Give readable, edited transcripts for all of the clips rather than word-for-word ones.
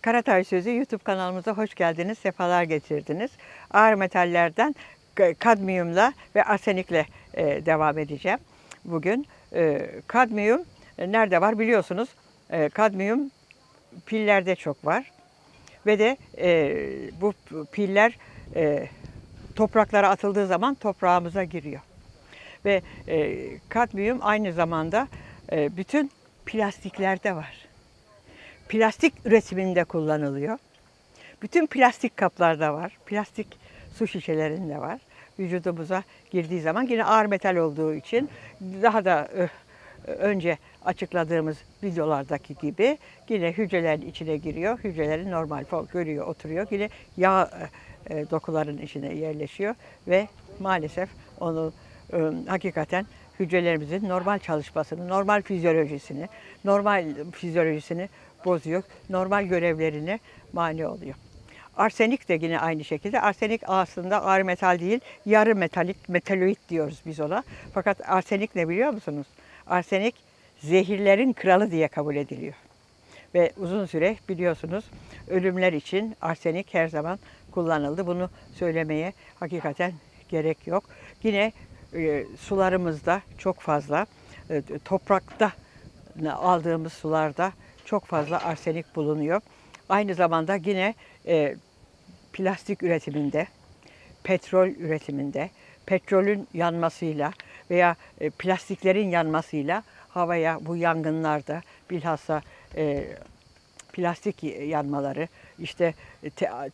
Karatay Sözü YouTube kanalımıza hoş geldiniz, sefalar getirdiniz. Ağır metallerden kadmiyumla ve arsenikle devam edeceğim. Bugün kadmiyum nerede var biliyorsunuz. Kadmiyum pillerde çok var ve de bu piller topraklara atıldığı zaman toprağımıza giriyor. Ve kadmiyum aynı zamanda bütün plastiklerde var. Plastik üretiminde kullanılıyor. Bütün plastik kaplarda var. Plastik su şişelerinde var. Vücudumuza girdiği zaman yine ağır metal olduğu için daha da önce açıkladığımız videolardaki gibi yine hücrelerin içine giriyor. Hücrelerin normal görüyor, oturuyor. Yine yağ dokuların içine yerleşiyor ve maalesef onu hakikaten hücrelerimizin normal çalışmasını, normal fizyolojisini bozuyor. Normal görevlerine mani oluyor. Arsenik de yine aynı şekilde. Arsenik aslında ağır metal değil, yarı metalik, metaloid diyoruz biz ona. Fakat arsenik ne biliyor musunuz? Arsenik zehirlerin kralı diye kabul ediliyor. Ve uzun süre biliyorsunuz ölümler için arsenik her zaman kullanıldı. Bunu söylemeye hakikaten gerek yok. Yine sularımızda çok fazla, toprakta aldığımız sularda çok fazla arsenik bulunuyor. Aynı zamanda yine plastik üretiminde, petrol üretiminde, petrolün yanmasıyla veya plastiklerin yanmasıyla havaya bu yangınlarda bilhassa plastik yanmaları, işte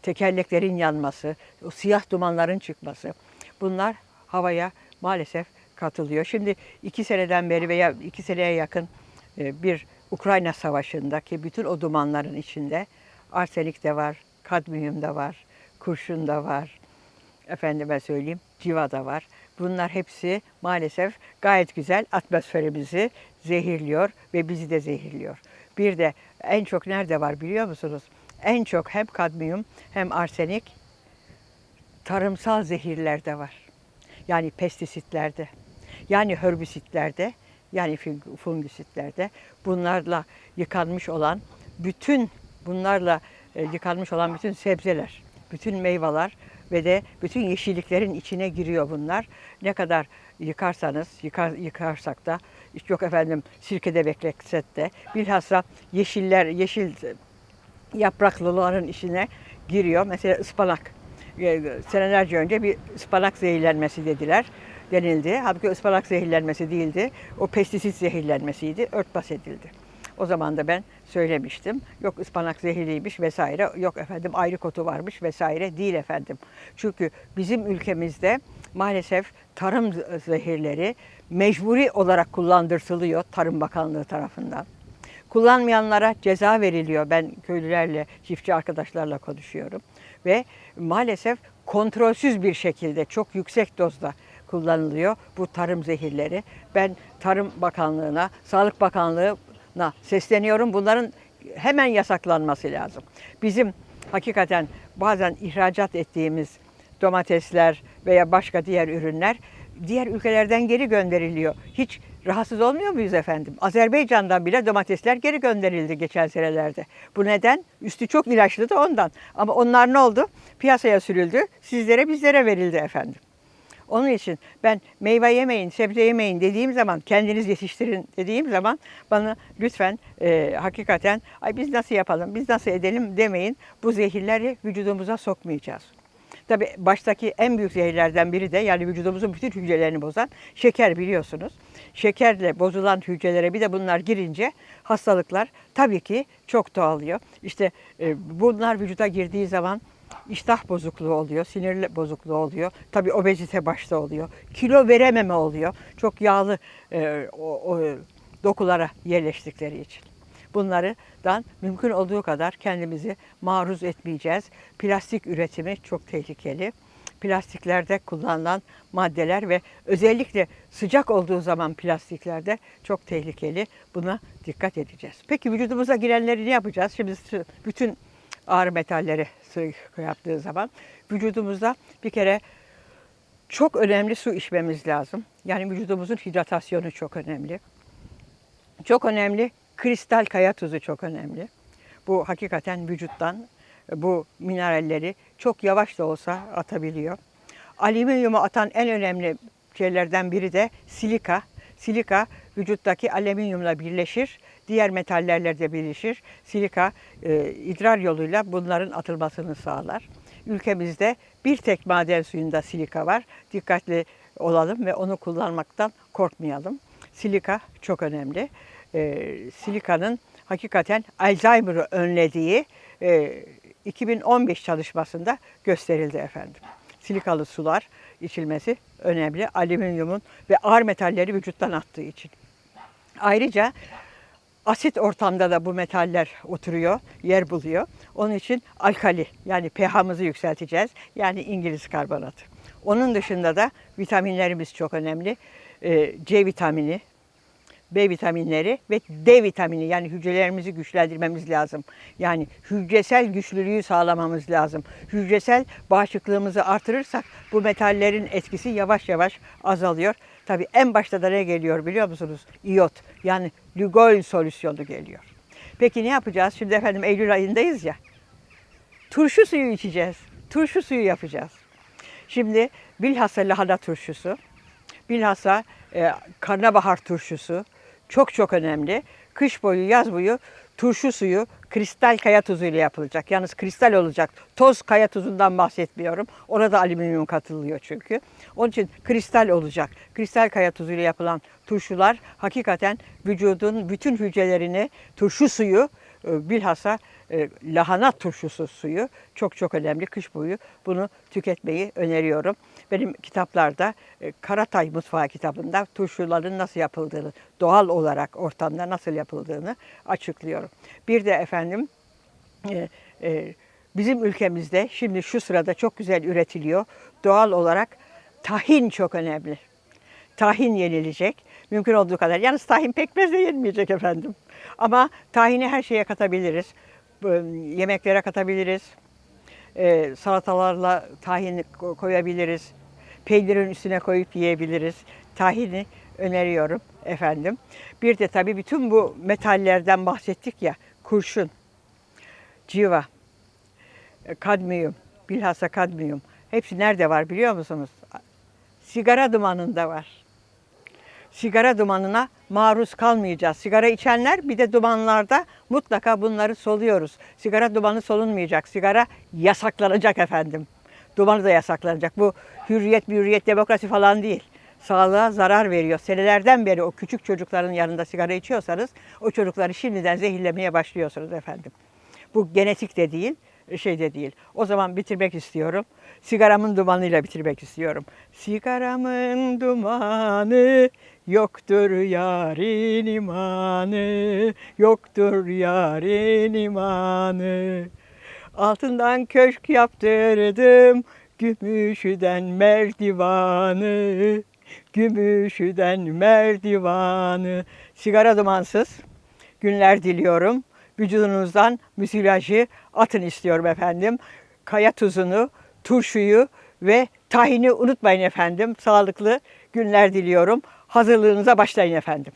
tekerleklerin yanması, o siyah dumanların çıkması bunlar havaya maalesef katılıyor. Şimdi 2 seneden beri veya 2 seneye yakın bir Ukrayna Savaşı'ndaki bütün o dumanların içinde arsenik de var, kadmiyum da var, kurşun da var, efendime söyleyeyim civa da var. Bunlar hepsi maalesef gayet güzel atmosferimizi zehirliyor ve bizi de zehirliyor. Bir de en çok nerede var biliyor musunuz? En çok hem kadmiyum hem arsenik tarımsal zehirlerde var. Yani pestisitlerde, yani herbisitlerde, yani fungisitlerde bunlarla yıkanmış olan bütün sebzeler, bütün meyveler ve de bütün yeşilliklerin içine giriyor bunlar. Ne kadar yıkarsak da yok efendim sirkede bekletsek de bilhassa yeşil yapraklıların içine giriyor. Mesela ıspanak. Senelerce önce bir ıspanak zehirlenmesi denildi. Halbuki ıspanak zehirlenmesi değildi. O pestisit zehirlenmesiydi. Örtbas edildi. O zaman da ben söylemiştim. Yok ıspanak zehirliymiş vesaire. Yok efendim ayrık otu varmış vesaire. Değil efendim. Çünkü bizim ülkemizde maalesef tarım zehirleri mecburi olarak kullandırılıyor Tarım Bakanlığı tarafından. Kullanmayanlara ceza veriliyor. Ben köylülerle, çiftçi arkadaşlarla konuşuyorum. Ve maalesef kontrolsüz bir şekilde çok yüksek dozda kullanılıyor bu tarım zehirleri. Ben Tarım Bakanlığı'na, Sağlık Bakanlığı'na sesleniyorum. Bunların hemen yasaklanması lazım. Bizim hakikaten bazen ihracat ettiğimiz domatesler veya başka diğer ürünler diğer ülkelerden geri gönderiliyor. Hiç rahatsız olmuyor muyuz efendim? Azerbaycan'dan bile domatesler geri gönderildi geçen senelerde. Bu neden? Üstü çok ilaçlı da ondan. Ama onlar ne oldu? Piyasaya sürüldü. Bizlere verildi efendim. Onun için ben meyve yemeyin, sebze yemeyin dediğim zaman, kendiniz yetiştirin dediğim zaman bana lütfen hakikaten ay biz nasıl yapalım, biz nasıl edelim demeyin. Bu zehirleri vücudumuza sokmayacağız. Tabii baştaki en büyük zehirlerden biri de yani vücudumuzun bütün hücrelerini bozan şeker biliyorsunuz. Şekerle bozulan hücrelere bir de bunlar girince hastalıklar tabii ki çok çoğalıyor. İşte bunlar vücuda girdiği zaman iştah bozukluğu oluyor, sinir bozukluğu oluyor. Tabii obezite başta oluyor. Kilo verememe oluyor. Çok yağlı dokulara yerleştikleri için. Bunlardan mümkün olduğu kadar kendimizi maruz etmeyeceğiz. Plastik üretimi çok tehlikeli. Plastiklerde kullanılan maddeler ve özellikle sıcak olduğu zaman plastiklerde çok tehlikeli. Buna dikkat edeceğiz. Peki vücudumuza girenleri ne yapacağız? Şimdi bütün ağır metalleri yaptığı zaman vücudumuzda bir kere çok önemli su içmemiz lazım. Yani vücudumuzun hidratasyonu çok önemli. Çok önemli. Kristal kaya tuzu çok önemli. Bu hakikaten vücuttan bu mineralleri çok yavaş da olsa atabiliyor. Alüminyumu atan en önemli şeylerden biri de silika. Silika vücuttaki alüminyumla birleşir, diğer metallerle de birleşir. Silika idrar yoluyla bunların atılmasını sağlar. Ülkemizde bir tek maden suyunda silika var. Dikkatli olalım ve onu kullanmaktan korkmayalım. Silika çok önemli. Silikanın hakikaten Alzheimer'ı önlediği 2015 çalışmasında gösterildi efendim. Silikalı sular içilmesi önemli. Alüminyumun ve ağır metalleri vücuttan attığı için. Ayrıca asit ortamda da bu metaller oturuyor, yer buluyor. Onun için alkali yani pH'ımızı yükselteceğiz. Yani İngiliz karbonatı. Onun dışında da vitaminlerimiz çok önemli. C vitamini, B vitaminleri ve D vitamini yani hücrelerimizi güçlendirmemiz lazım. Yani hücresel güçlülüğü sağlamamız lazım. Hücresel bağışıklığımızı artırırsak bu metallerin etkisi yavaş yavaş azalıyor. Tabii en başta da ne geliyor biliyor musunuz? İyot yani Lugol solüsyonu geliyor. Peki ne yapacağız? Şimdi efendim Eylül ayındayız ya. Turşu suyu içeceğiz. Turşu suyu yapacağız. Şimdi bilhassa lahana turşusu, bilhassa karnabahar turşusu çok önemli. Kış boyu, yaz boyu turşu suyu kristal kaya tuzu ile yapılacak. Yalnız kristal olacak. Toz kaya tuzundan bahsetmiyorum. Orada alüminyum katılıyor çünkü. Onun için kristal olacak. Kristal kaya tuzu ile yapılan turşular hakikaten vücudun bütün hücrelerini turşu suyu bilhassa lahana turşusu suyu çok önemli. Kış boyu bunu tüketmeyi öneriyorum. Benim kitaplarda Karatay Mutfağı kitabında turşuların nasıl yapıldığını, doğal olarak ortamda nasıl yapıldığını açıklıyorum. Bir de efendim bizim ülkemizde şimdi şu sırada çok güzel üretiliyor. Doğal olarak tahin çok önemli. Tahin yenilecek. Mümkün olduğu kadar. Yalnız tahin pekmez de yenmeyecek efendim. Ama tahini her şeye katabiliriz. Yemeklere katabiliriz. Salatalarla tahin koyabiliriz. Peynirin üstüne koyup yiyebiliriz. Tahini öneriyorum efendim. Bir de tabii bütün bu metallerden bahsettik ya. Kurşun, civa, kadmiyum, bilhassa kadmiyum. Hepsi nerede var biliyor musunuz? Sigara dumanında var. Sigara dumanına maruz kalmayacağız. Sigara içenler bir de dumanlarda mutlaka bunları soluyoruz. Sigara dumanı solunmayacak. Sigara yasaklanacak efendim. Dumanı da yasaklanacak. Bu hürriyet, demokrasi falan değil. Sağlığa zarar veriyor. Senelerden beri o küçük çocukların yanında sigara içiyorsanız o çocukları şimdiden zehirlemeye başlıyorsunuz efendim. Bu genetik de değil, şey de değil. O zaman bitirmek istiyorum. Sigaramın dumanıyla bitirmek istiyorum. Sigaramın dumanı yoktur yarın imanı, yoktur yarın imanı. Altından köşk yaptırdım, gümüşüden merdivanı, gümüşüden merdivanı. Sigara dumansız günler diliyorum. Vücudunuzdan müsilajı atın istiyorum efendim. Kaya tuzunu, turşuyu ve tahini unutmayın efendim. Sağlıklı günler diliyorum. Hazırlığınıza başlayın efendim.